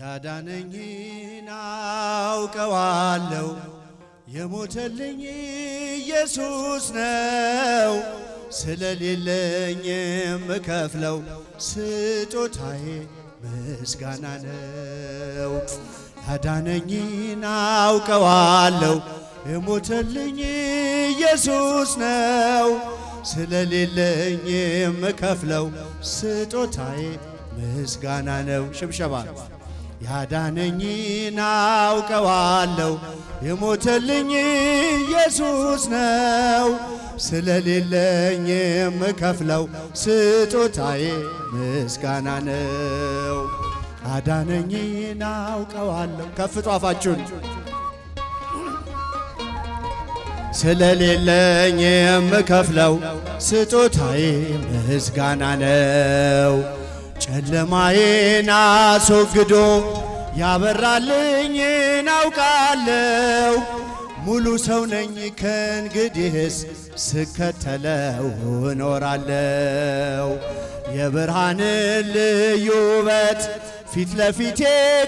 ያዳነኝን አውቀዋለሁ የሞተልኝ ኢየሱስ ነው። ስለሌለኝ የምከፍለው ስጦታዬ ምስጋና ነው። ያዳነኝን አውቀዋለሁ የሞተልኝ ኢየሱስ ነው። ስለሌለኝ የምከፍለው ስጦታዬ ምስጋና ነው። ሽብሸባ ያዳነኝን አውቀዋለሁ የሞተልኝ ኢየሱስ ነው። ስለሌለኝ የምከፍለው ስጦታዬ ምስጋና ነው። ያዳነኝን አውቀዋለሁ ከፍ ጧፋችሁን ስለሌለኝ የምከፍለው ስጦታዬ ምስጋና ነው። ጨለማዬን አስወግዶ ያበራልኝን አውቃለሁ። ሙሉ ሰው ነኝ ከእንግዲህስ ስከተለው እኖራለሁ። የብርሃንን ልዩ ውበት ፊት ለፊቴ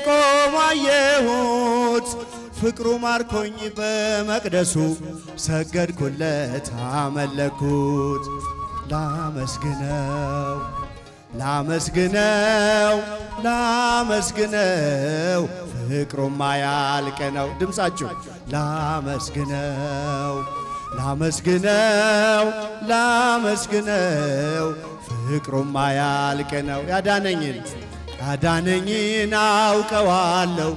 ቆሞ አየሁት። ፍቅሩ ማርኮኝ በመቅደሱ ሰገድኩለት አመለኩት። ላመስግነው ላመስግነው ላመስግነው ፍቅሩማ ያልቅ ነው። ድምፃችሁ ላመስግነው ላመስግነው ላመስግነው ፍቅሩማ ያልቅ ነው። ያዳነኝን አውቀዋለሁ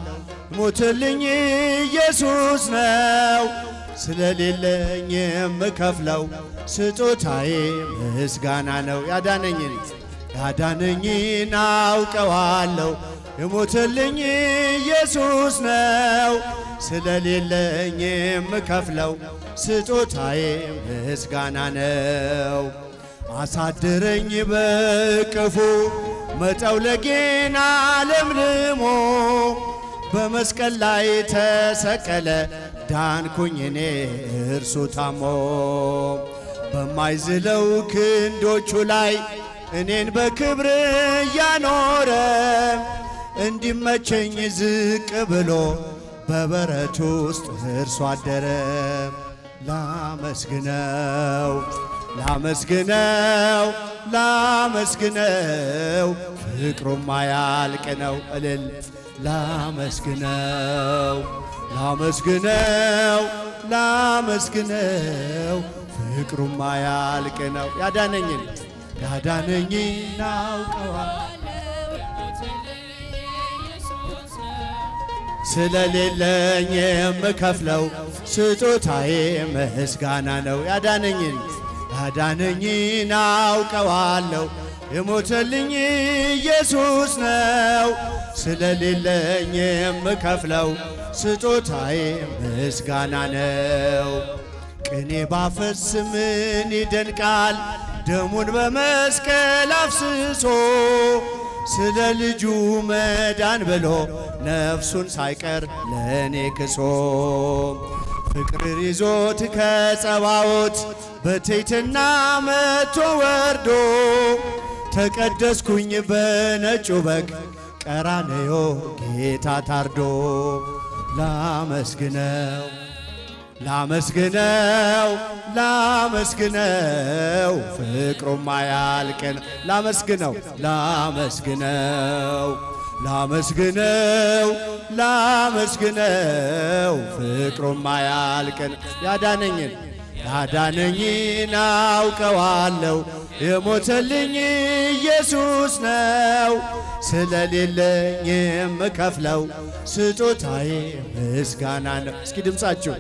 ሞትልኝ ኢየሱስ ነው። ስለሌለኝ የምከፍለው ስጦታዬ ምስጋና ነው። ያዳነኝን አውቀዋለሁ የሞተልኝ ኢየሱስ ነው። ስለሌለኝ የምከፍለው ስጦታዬ ምስጋና ነው። አሳድረኝ በቅፉ መጠውለጌን ለምልሞ በመስቀል ላይ ተሰቀለ ዳንኩኝ እኔ እርሱ ታሞ። በማይዝለው ክንዶቹ ላይ እኔን በክብር እያኖረ እንዲመቸኝ ዝቅ ብሎ በበረት ውስጥ እርሱ አደረ። ላመስግነው ላመስግነው ላመስግነው ፍቅሩማ ያልቅ ነው። እልል ላመስግነው ላመስግነው ላመስግነው ፍቅሩማ ያልቅ ነው። ያዳነኝን አውቀዋለሁ ስለሌለኝ የምከፍለው ስጦታዬ ምስጋና ነው። ያዳነኝን አውቀዋለሁ የሞተልኝ ኢየሱስ ነው። ስለሌለኝ የምከፍለው ስጦታዬ ምስጋና ነው። ቅኔ ባፈስ ምን ይደንቃል ደሙን በመስቀል አፍስሶ ስለ ልጁ መዳን ብሎ ነፍሱን ሳይቀር ለእኔ ክሶ ፍቅር ይዞት ከጸባዖት በትሕትና መጥቶ ወርዶ ተቀደስኩኝ በነጩ በግ ቀራንዮ ጌታ ታርዶ። ላመስግነው ላመስግነው ላመስግነው ፍቅሩማ ያልቅ ነው። ላመስግነው ላመስግነው ላመስግነው ፍቅሩማ ያልቅ ነው። ያዳነኝን አውቀዋለሁ የሞተልኝ ኢየሱስ ነው። ስለሌለኝ የምከፍለው ስጦታዬ ምስጋና ነው። እስኪ ድምፃችሁ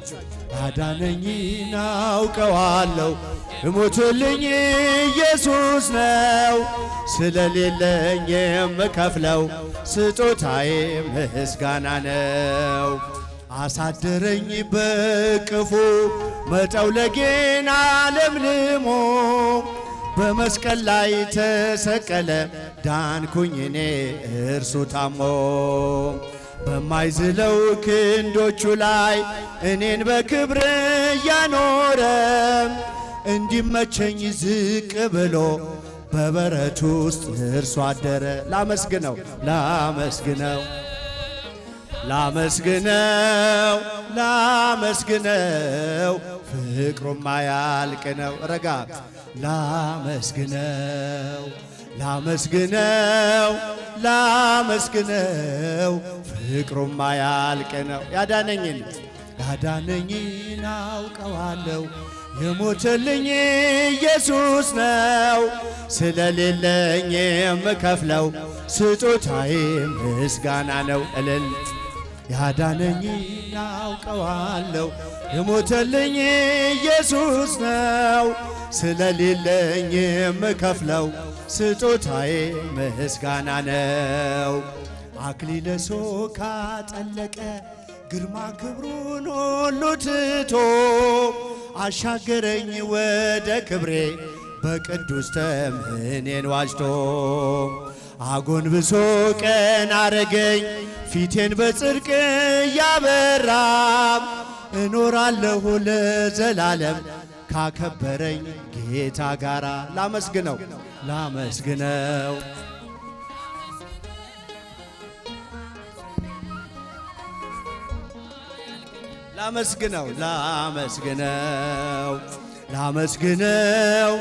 ያዳነኝን አውቀዋለሁ የሞተልኝ ኢየሱስ ነው። ስለሌለኝ የምከፍለው ስጦታዬ ምስጋና ነው። አሳደረኝ በቅፉ መጠውለጌን ለምልሞ በመስቀል ላይ ተሰቀለ ዳንኩኝ እኔ እርሱ ታሞ። በማይዝለው ክንዶቹ ላይ እኔን በክብር እያኖረ እንዲመቸኝ ዝቅ ብሎ በበረት ውስጥ እርሱ አደረ። ላመስግነው ላመስግነው ላመስግነው ፍቅሩማ ያልቅ ነው። ረጋ ላመስግነው ላመስግነው ላመስግነው ፍቅሩማ ያልቅ ነው። ያዳነኝን አውቀዋለሁ የሞተልኝ ኢየሱስ ነው። ስለሌለኝ የምከፍለው ስጦታዬ ምስጋና ነው። እልል ያዳነኝን አውቀዋለሁ የሞተልኝ ኢየሱስ ነው። ስለሌለኝ የምከፍለው ስጦታዬ ምስጋና ነው። አክሊለ ሦክ አጠለቀ ግርማ ክብሩን ሁሉ ትቶ አሻገረኝ ወደ ክብሬ በቅዱስ ተምኔን ዋጅቶ አጎንብሶ ቀና አረገኝ ፊቴን በጽድቅ እያበራ እኖራለሁ ለዘላለም ካከበረኝ ጌታ ጋራ። ላመስግነው ላመስግነው ላመስግነው ላመስግነው ላመስግነው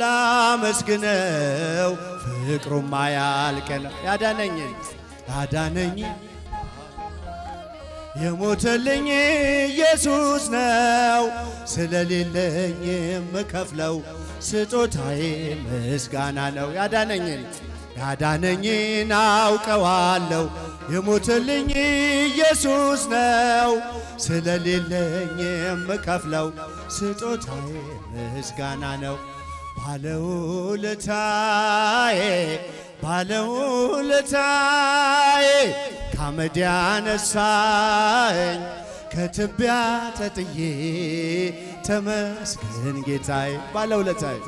ላመስግነው ፍቅሩማ ያልቅ ነው። ያዳነኝ የሞተልኝ ኢየሱስ ነው። ስለሌለኝ የምከፍለው ስጦታዬ ምስጋና ነው። ያዳነኝን አውቀዋለሁ የሞተልኝ ኢየሱስ ነው። ስለሌለኝ የምከፍለው ስጦታዬ ምስጋና ነው። ባለውለታዬ ከአመድ ያነሳኝ ከትቢያ ተጥዬ ተመስገን ጌታዬ። ባለውለታዬ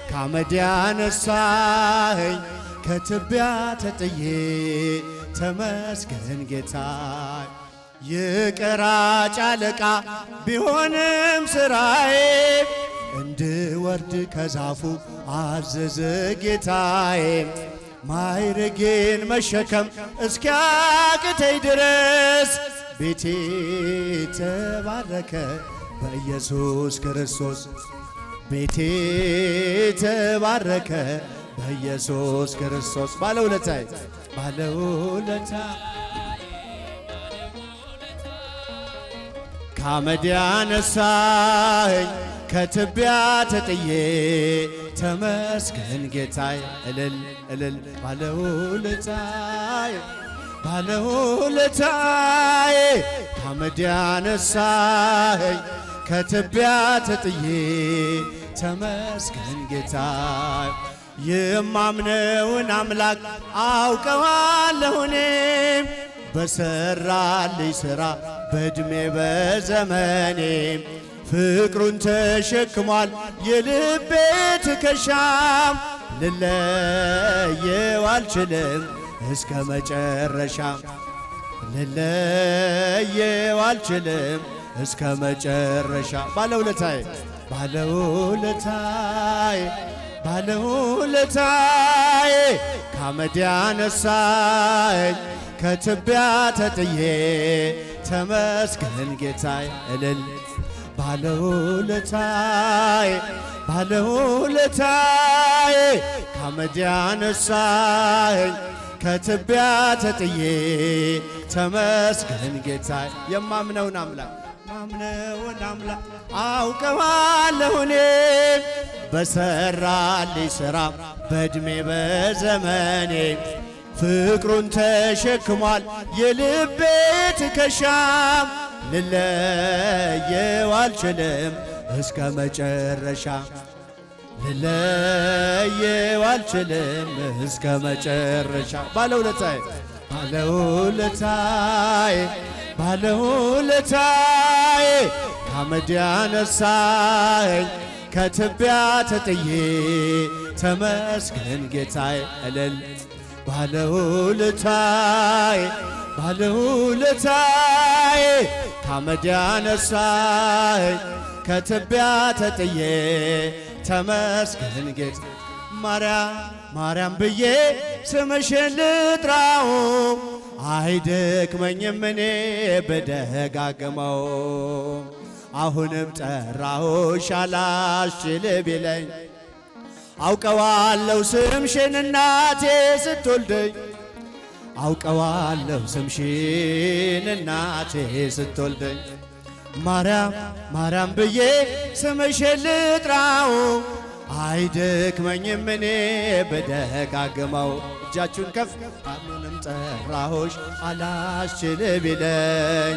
ከአመድ ያነሳኝ ከትቢያ ተጥዬ ተመስገን ጌታዬ። የቀራጭ አለቃ ቢሆንም ሥራዬ እንድወርድ ከዛፉ አዘዘ ጌታዬ። ማዕረጌን መሸከም እስኪያቅተኝ ድረስ ቤቴ ተባረከ በኢየሱስ ክርስቶስ። ቤቴ ተባረከ በኢየሱስ ክርስቶስ። ባለውለታዬ ከአመድ ያነሳኝ ከትቢያ ተጥዬ ተመስገን ጌታዬ። እልል እልል ባለውለታዬ ከአመድ ያነሳኝ ከትቢያ ተጥዬ ተመስገን ጌታዬ። የማምነውን አምላክ አውቀዋለሁ እኔም በሠራልኝ ሥራ በዕድሜ በዘመኔ ፍቅሩን ተሸክሟል የልቤ ትከሻም። ልለየው አልችልም እስከ መጨረሻም ልለየው አልችልም እስከ መጨረሻ። ባለውለታዬ ከአመድ ያነሳኝ ከትቢያ ተጥዬ ተመስገን ጌታዬ። እልል ባለውለታዬ ከአመድ ያነሳኝ ከትቢያ ተጥዬ ተመስገን ጌታዬ። የማምነውን አምላክ አውቀዋለሁ እኔም በሠራልኝ ሥራ በዕድሜ በዘመኔ ፍቅሩን ተሸክሟል የልቤ ትከሻም። ልለየው አልችልም እስከ መጨረሻ ልለየው አልችልም እስከ መጨረሻ። ባለውለታዬ ከአመድ ያነሳኝ ከትቢያ ተጥዬ ተመስገን ጌታዬ። እልል ባለውለታዬ ከአመድ ያነሳኝ ከትቢያ ተጥዬ ተመስገን ጌታ። ማርያም ማርያም ብዬ ስምሽን ልጥራው አይደክመኝም እኔ ብደጋግመው አሁንም ጠራሁሽ አላስችል ቢለኝ አውቀዋለሁ ስምሽን እናቴ ስትወልደኝ አውቀዋለሁ ስምሽን እናቴ ስትወልደኝ ማርያም ማርያም ብዬ ስምሽን ልጥራው አይደክመኝም እኔ ብደጋግመው እጃችሁን ከፍ አሁንም ጠራሁሽ አላስችል ቢለኝ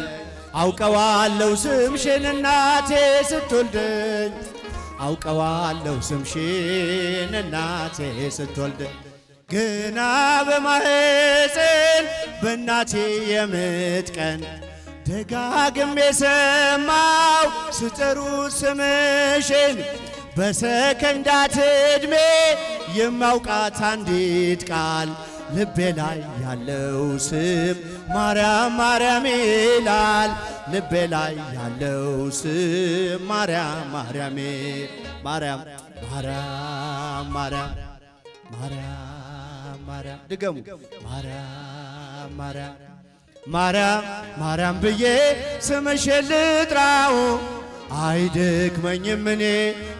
አውቀዋለሁ ስምሽን እናቴ ስትወልደኝ አውቀዋለሁ ስምሽን እናቴ ስትወልደኝ ግና በማህፀን በእናቴ የምጥ ቀን ደጋግሜ ሰማው ስጠሩት ስምሽን በሰከንዳት ዕድሜ የማውቃት አንዲት ቃል ልቤ ላይ ያለው ስም ማርያም ማርያም ይላል ልቤ ላይ ያለው ስም ማርያም ማርያም ማርያም ማርያም ማርያም ማርያም ማርያም ድገሙ ማርያም ማርያም ማርያም ማርያም ብዬ ስምሽን ልጥራው አይደክመኝም እኔ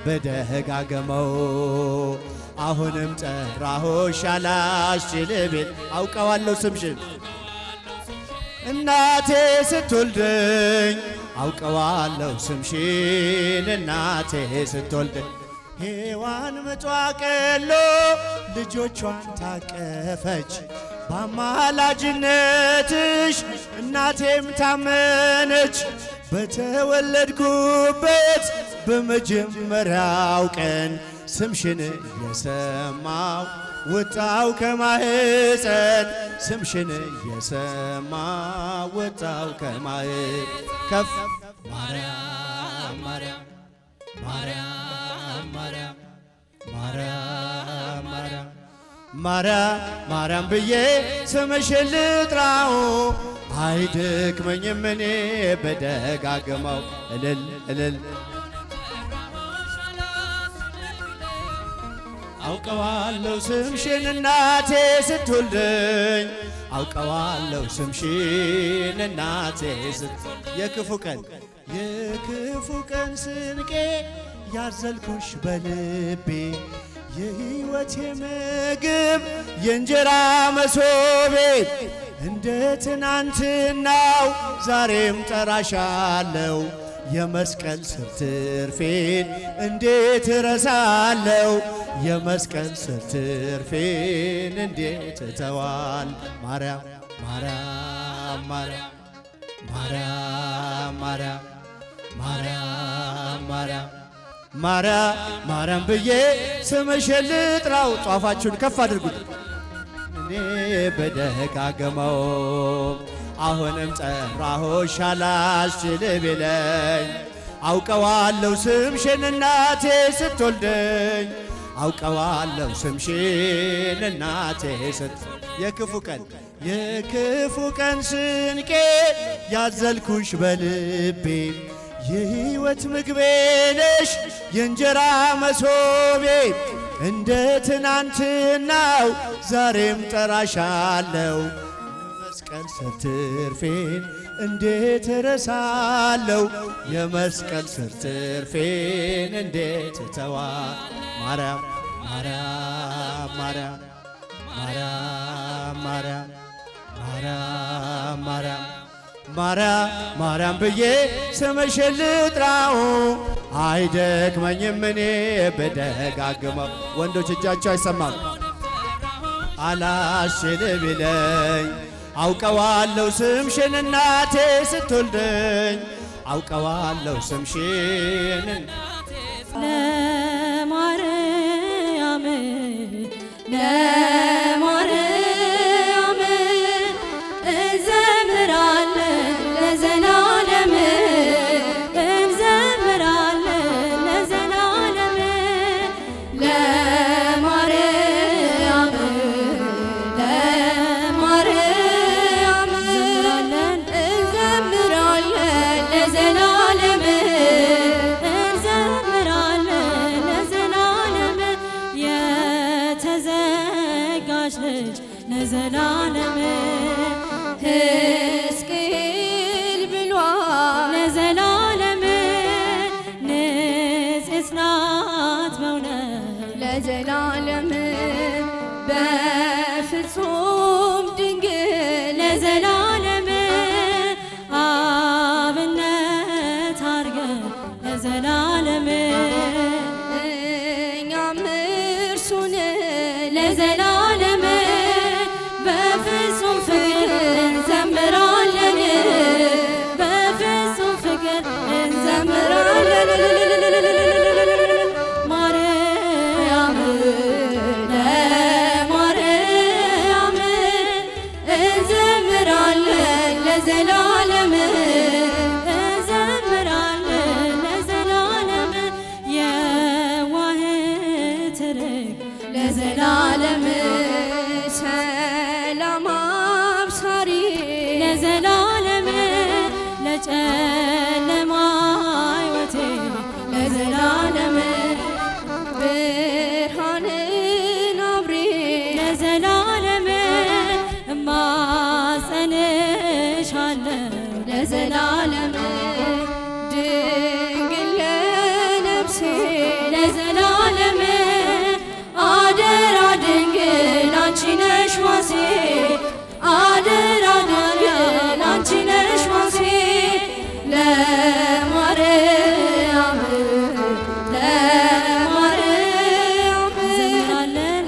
በደጋገመው አሁንም ጠራሁሽ አላስችል ቢል አውቀዋለሁ ስምሽን እናቴ ስትወልደኝ አውቀዋለሁ ስምሽን እናቴ ስትወልደኝ ሔዋን ምጧ ቀሎ ልጆቿን ታቀፈች በአማላጅነትሽ እናቴም ታመነች በተወለድኩበት በመጀመሪያው ቀን ስምሽን የሰማው ወጣው ከማህፀን ስምሽን የሰማው ወጣው ከማህፀን ከፍ ማርያም ማርያም ማርያም ማርያም ማርያም ማርያም ማርያም ማርያም ብዬ ስምሽን ልጥራው አይደክመኝም እኔ በደጋግመው እልል እልል አውቀዋለሁ ስምሽን እናቴ ስትወልደኝ አውቀዋለሁ ስምሽን እናቴ የክፉ ቀን ስንቄ ያዘልኩሽ በልቤ የሕይወቴ ምግብ የእንጀራ መሶቤ እንደ ትናንትናው ዛሬም ጠራሻለው የመስቀል ስር ትርፌን እንዴት እረሳለው የመስቀል ስር ትርፌን እንዴት እተዋል ማርያም ማርያም ማርያም ማርያም ማርያም ማርያም ማርያም ማርያም ማርያም ብዬ ስምሽን ልጥራው ጧፋችሁን ከፍ አድርጉት እኔ በደጋገመው አሁንም ጠራሁሽ አላስችል ቢለኝ አውቀዋለሁ ስምሽን እናቴ ስትወልደኝ አውቀዋለሁ ስምሽን እናቴ የክፉ ቀን ስንቄ ያዘልኩሽ በልቤ የሕይወት ምግቤ ነሽ የእንጀራ መሶቤ እንደ ትናንትናው ዛሬም ጠራሻለው የመስቀል ስር ትርፌን እንዴት እረሳለው የመስቀል ስር ትርፌን እንዴት እተዋል ማርያም ማርያም ማርያም ማርያም ማርያም ማርያም ማርያም ማርያም ማርያም ብዬ ስምሽን ልጥራው አይደክመኝም እኔ በደጋግመው ወንዶች እጃቸው አይሰማም አላስችል ቢለኝ አውቀዋለሁ ስምሽን እናቴ ስትወልደኝ አውቀዋለሁ ስምሽን ለማርያም ለማርያም እንዘምራለን ለዘላለም እንዘምራለን ለዘላለም ለማርያም ለማርያም እንዘምራለን ለዘላለም እንዘምራለን የታዛዥ ልጅ ለዘላለም ሕዝቅኤል ብሏል ለዘላለም ንጽሕት ናት በእውነት ለዘላለም በፍጹም ድንግል ለዘላለም አብነት አርገን ለዘላለም እኛም እርሱን ለዘላለም በፍጹም ፍቅር እንዘምራለን በፍጹም ፍቅር እንዘምራለን ማርያም ለማርያም እንዘምራለን ለዘላለም እንዘምራለን ለዘላለም የዋህት ርግብ ለዘላለም ሰላም አብሳሪ ለዘላለም ለጨለማ ሕይወቴ ለዘላለም ብርሃንን አብሪ ለዘላለም እማጸንሻለሁ ለዘላለም ድንግል ለነፍሴ ለዘላለም አደራ ድንግል አንቺ ነሽ ዋሴ አደራ ድንግል አንቺ ነሽ ዋሴ ለማርያም ለማርያም እንዘምራለን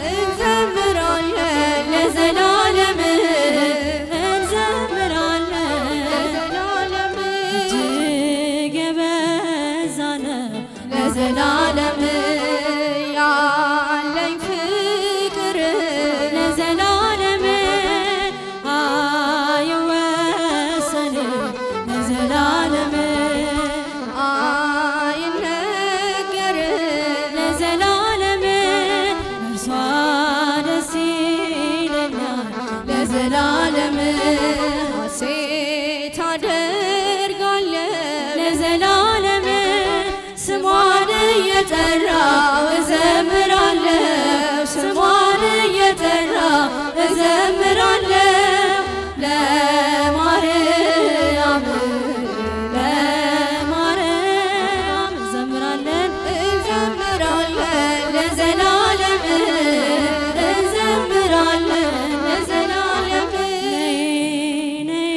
ለዘላለም እንዘምራለን ለዘላለም እጅግ የበዛ ነው ለዘላለም ያለኝ ፍቅር ለዘላለም አይወሰንም ለዘላለም አይነገርም ለዘላለም እርሷ ደስ ይለኛል ለዘላለም ሐሴት አደርጋለሁ ለዘላለም ስሟን እየጠራው እዘምራለሁ ስሟን እየጠራው እዘምራለሁ ለማርያም ለማርያም እንዘምራለን እንዘምራለን ለዘላለም እንዘምራለን ለዘላለም ነይ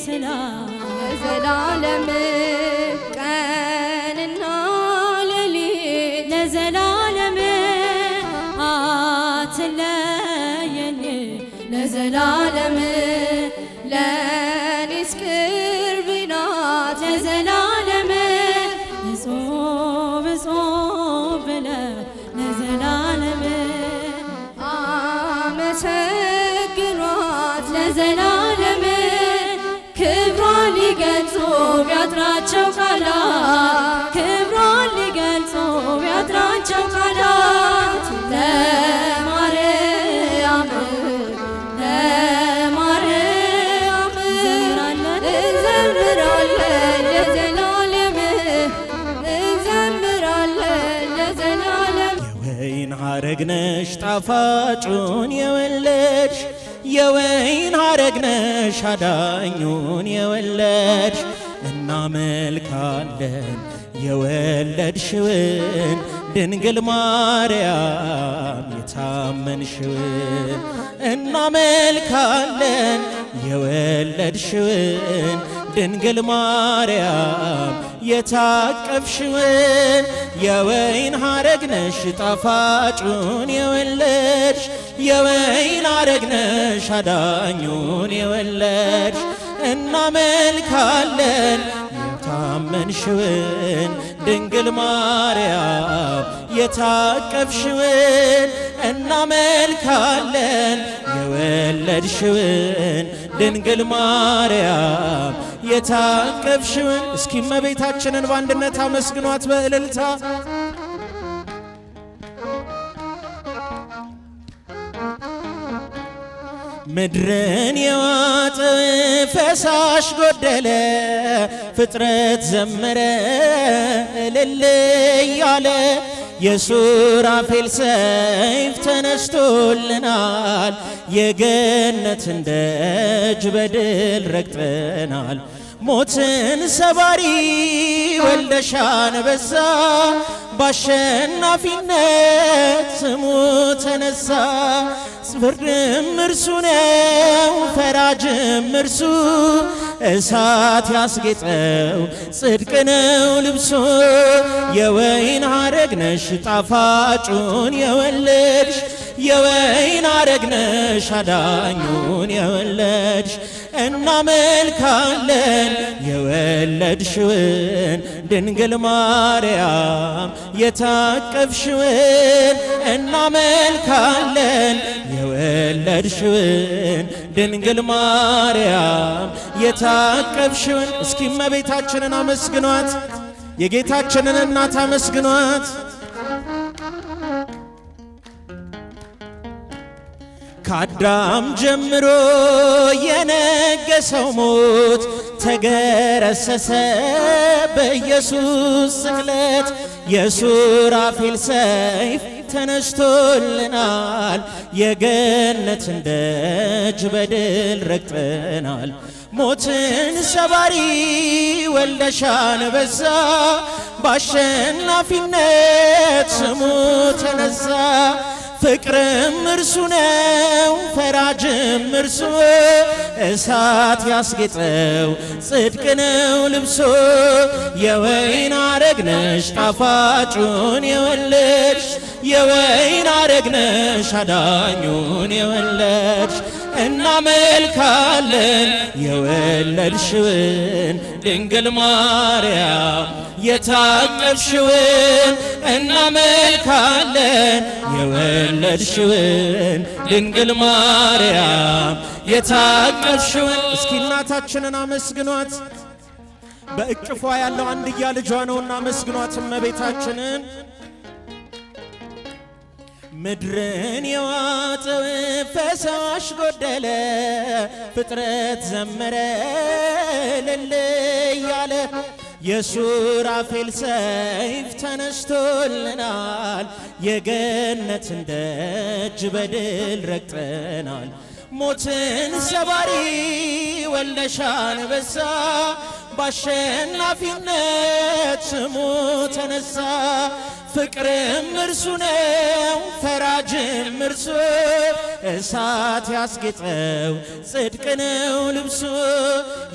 ሰላም ለዘላለም ቀንና ሌሊት ለዘላለም አትለየኝ ለዘላለም ለኔስ ቅርብ ናት ለዘላለም እጾም እጾም ብለህ ለዘላለም አመሰግኗት ለዘላለም ክብሯን ሊገልጹ ቢያጥራቸው ቃላት ክብሯን ሊገልጹ ቢያጥራቸው ቃላት ለማርያም ለማርያም እንዘምራለን ለዘላለም እንዘምራለን ለዘላለም የወይን ሐረግ ነሽ ጣፋጩን የወለድሽ የወይን ሐረግ ነሽ አዳኙን የወለድሽ እናመልካለን የወለድሽውን ድንግል ማርያም የታመንሽውን እናመልካለን የወለድሽውን ድንግል ማርያም የታቀፍሽውን የወይን ሐረግ ነሽ ጣፋጩን የወለድሽ የወይን ሐረግ ነሽ አዳኙን የወለድሽ እናመልካለን የታመንሽውን ድንግል ማርያም የታቀፍሽውን እናመልካለን የወለድሽውን ድንግል ማርያም የታቀፍሽውን። እስኪ እመቤታችንን በአንድነት አመስግኗት በእልልታ። ምድርን የዋጠ ፈሳሽ ጎደለ ፍጥረት ዘመረ እልል እያለ የሱራፌል ሰይፍ ተነስቶልናል። የገነትን ደጅ በድል ረግጠናል። ሞትን ሰባሪ ወልደሽ አንበሳ በአሸናፊነት ስሙ ተነሳ። ፍርድም እርሱ ነው ፈራጅም እርሱ እሳት ያስጌጠው ጽድቅ ነው ልብሱ። የወይን ሐረግ ነሽ ጣፋጩን የወለድሽ የወይን ሐረግ ነሽ አዳኙን የወለድሽ። እናመልካለን የወለድሽውን ድንግል ማርያም የታቀፍሽውን። እናመልካለን የወለድሽውን ድንግል ማርያም የታቀፍሽውን። እስኪ እመቤታችንን አመስግኗት፣ የጌታችንን እናት አመስግኗት። ከአዳም ጀምሮ የነገሰው ሞት ተገረሰሰ በኢየሱስ ስቅለት። የሱራፌል ሰይፍ ተነስቶልናል። የገነትን ደጅ በድል ረግጠናል። ሞትን ሰባሪ ወልደሽ አንበሳ በአሸናፊነት ስሙ ተነሳ። ፍቅርም እርሱ ነው ፈራጅም እርሱ እሳት ያስጌጠው ጽድቅ ነው ልብሶ። የወይን ሐረግ ነሽ ጣፋጩን የወለድሽ የወይን ሐረግ ነሽ አዳኙን የወለድሽ። እናመልካለን የወለድሽውን ድንግል ማርያም የታቀፍሽውን። እናመልካለን የወለድሽውን ድንግል ማርያም የታቀፍሽውን። እስኪ እናታችንን አመስግኗት። በእቅፏ ያለው አንድያ ልጇ ነውና አመስግኗት እመቤታችንን። ምድርን የዋጠው ፈሳሽ ጎደለ ፍጥረት ዘመረ እልል እያለ። የሱራፌል ሰይፍ ተነስቶልናል። የገነትን ደጅ በድል ረግጠናል። ሞትን ሰባሪ ወልደሽ አንበሳ በአሸናፊነት ስሙ ተነሳ። ፍቅርም እርሱ ነው ፈራጅም እርሱ እሳት ያስጌጠው ጽድቅ ነው ልብሱ።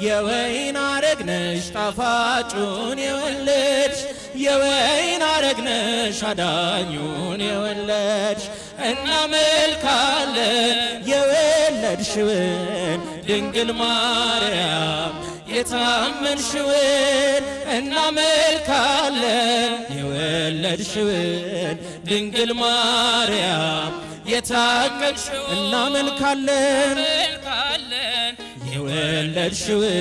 የወይን ሐረግ ነሽ ጣፋጩን የወለድሽ የወይን ሐረግ ነሽ አዳኙን የወለድሽ። እናመልካለን የወለድሽውን ድንግል ማርያም የታመንሽውን። እናመልካለን የወለድሽውን ድንግል ማርያም የታቀፍሽውን። እናመልካለን የወለድሽውን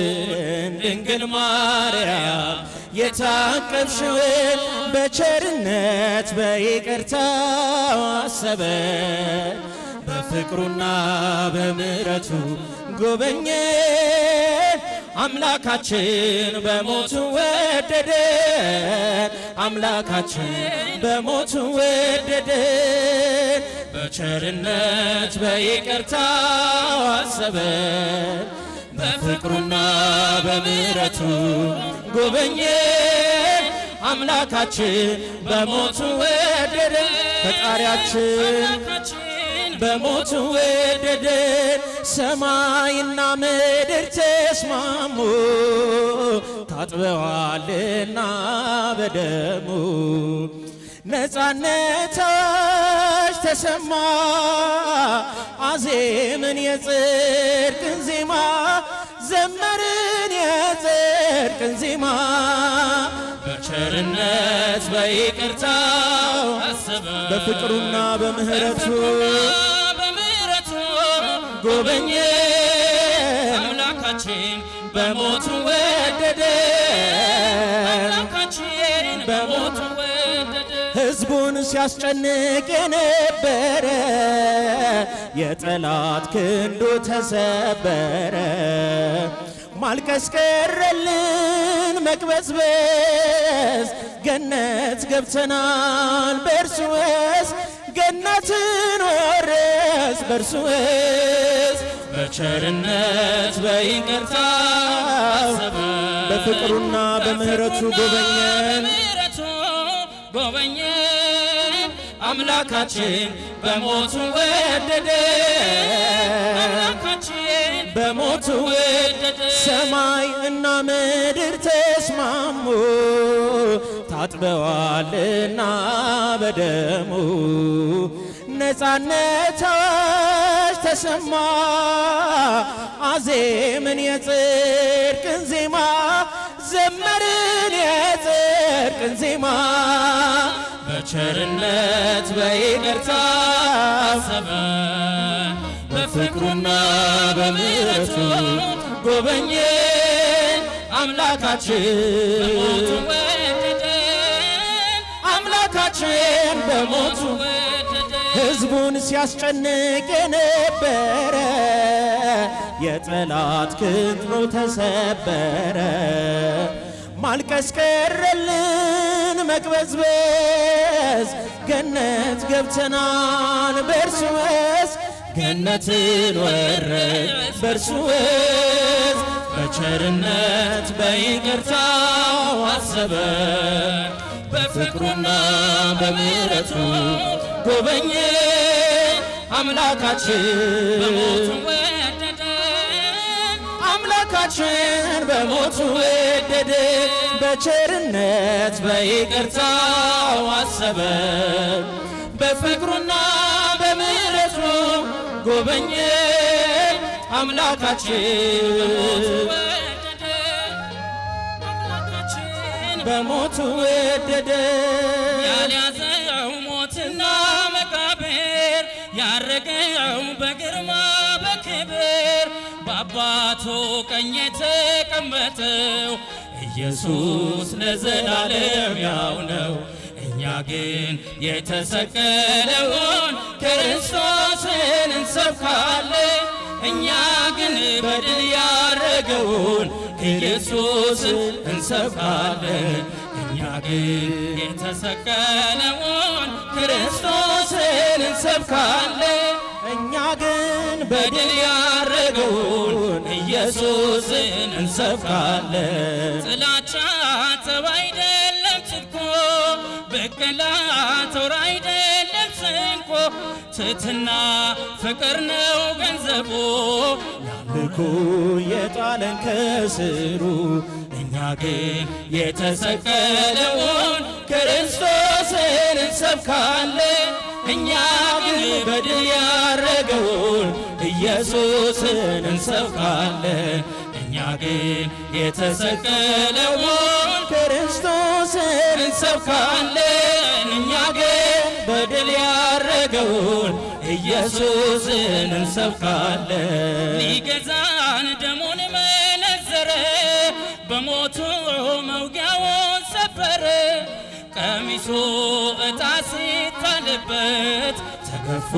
ድንግል ማርያም የታቀፍሽውን። በቸርነት በይቅርታው አሰበን በፍቅሩና በምሕረቱ ጎበኘን። አምላካችን በሞቱ ወደደን አምላካችን በሞቱ ወደደን። በቸርነት በይቅርታው አሰበን በፍቅሩና በምሕረቱ ጎበኘን። አምላካችን በሞቱ ወደደን ፈጣሪያችን በሞቱ ወደደን። ሰማይና ምድር ተስማሙ ታጥበዋልና በደሙ። ነፃነታች ተሰማ አዜምን የጽድቅን ዜማ ዘመርን የጽድቅን ዜማ። በቸርነት በይቅርታው በፍቅሩና በምሕረቱ ጎበኘን። አምላካችን በሞቱ ወደደን በሞቱ ወደደን። ሕዝቡን ሲያስጨንቅ የነበረ የጠላት ክንዱ ተሰበረ። ማልቀስ ቀረልን መቅበዝበዝ ገነት ገብተናል በእርሱ ውስጥ ገነትን ወረስ በእርሱ ውስጥ በቸርነት በይቅርታው በፍቅሩና በምህረቱ ጎበኘን አምላካችን በሞቱ ወደደ በሞቱ ወደደ ሰማይ እና ምድር ተስማሙ ታጥበዋልና በደሙ ነፃነት አዋጅ ተሰማ አዜምን የጽድቅን ዜማ ዘመርን የጽድቅን ዜማ በቸርነት በይቅርታ አሰበን በፍቅሩና በምህረቱ ጎበኘን አምላካችን በሞቱ ሕዝቡን ሲያስጨንቅ የነበረ የጠላት ክንዱ ተሰበረ። ማልቀስ ቀረልን መቅበዝበዝ ገነት ገብተናል በእርሱ ውስጥ ገነትን ወረስ በእርሱ ውስጥ በቸርነት በይቅርታው አሰበን በፍቅሩና በምህረቱ ጎበኘን አምላካችን በሞቱ ወደደ በቸርነት በይቅርታው አሰበን በፍቅሩና በምህረቱ ጎበኘን አምላካችን በሞቱ ወደደ ያልያዘው ሞትና መቃብር ያረገው በግርማ በክብር በአባቱ ቀኝ የተቀመጠው ኢየሱስ ለዘላለም ያው ነው። እኛ ግን የተሰቀለውን ክርስቶስን እንሰብካለን። እኛ ግን በድል ያረገውን ኢየሱስን እንሰብካለን። እኛ ግን የተሰቀለውን ክርስቶስን እንሰብካለን። እኛ ግን በድል ያረገውን ኢየሱስን እንሰብካለን። ጥላቻ ጠብ አይደለም ጽድቁ፣ በቀላ ጦር አይደለም ስንቆ፣ ትሕትና ፍቅር ነው ገንዘቡ፣ ያምልኮ የጣለን ከስሩ። እኛ ግን የተሰቀለውን ክርስቶስን እንሰብካለን። እኛ ግን በድል ያረገውን ኢየሱስን እንሰብካለን። እኛ ግን የተሰቀለውን ክርስቶስን እንሰብካለን። እኛ ግን በድል ያረገውን ኢየሱስን እንሰብካለን። ሊገዛን ደሙን መነዘረ፣ በሞቱ መውጊያውን ሰበረ። ቀሚሱ ዕጣ ሲጣልበት ተገፉ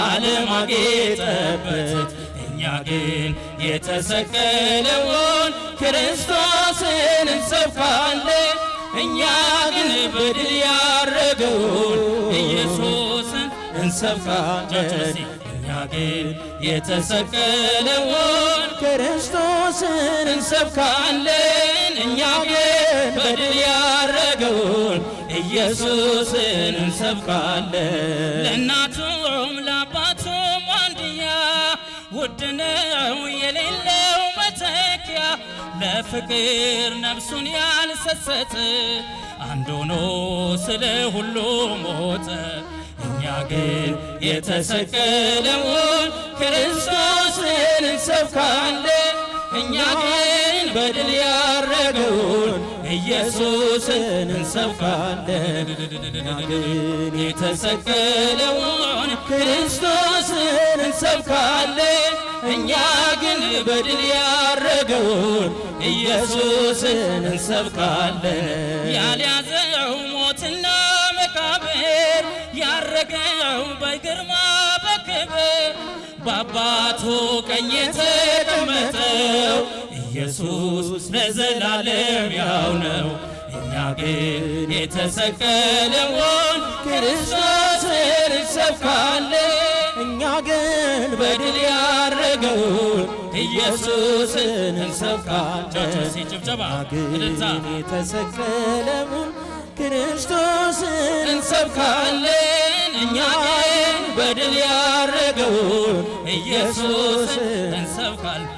ዓለም አጌጠበት። እኛ ግን የተሰቀለውን ክርስቶስን እንሰብካለን። እኛ ግን በድል ያረገውን ኢየሱስን እንሰብካለን። እኛ ግን የተሰቀለውን ክርስቶስን እንሰብካለን። እኛ ግን በድል ያረገውን ኢየሱስን እንሰብካለን። ለእናቱም ለአባቱም አንድያ ውድ ነው የሌለው መተኪያ፣ ለፍቅር ነፍሱን ያልሰሰተ አንድ ሆኖ ስለ ሁሉ ሞተ። እኛ ግን የተሰቀለውን ክርስቶስን እንሰብካለን። እኛ ግን በድል ያረገውን ኢየሱስን እንሰብካለን። እኛ ግን የተሰቀለውን ክርስቶስን እንሰብካለን። እኛ ግን በድል ያረገውን ኢየሱስን እንሰብካለን። ያልያዘው ሞትና መቃብር ያረገው በግርማ በክብር በአባቱ ቀኝ የተቀመጠው ኢየሱስ ለዘላለም ያው ነው። እኛ ግን የተሰቀለውን ክርስቶስን እንሰብካለን። እኛ ግን በድል ያረገውን ኢየሱስን እንሰብካለን። ጭብጨባ ግን የተሰቀለውን ክርስቶስን እንሰብካለን። እኛ ግን በድል ያረገውን ኢየሱስን እንሰብካለን።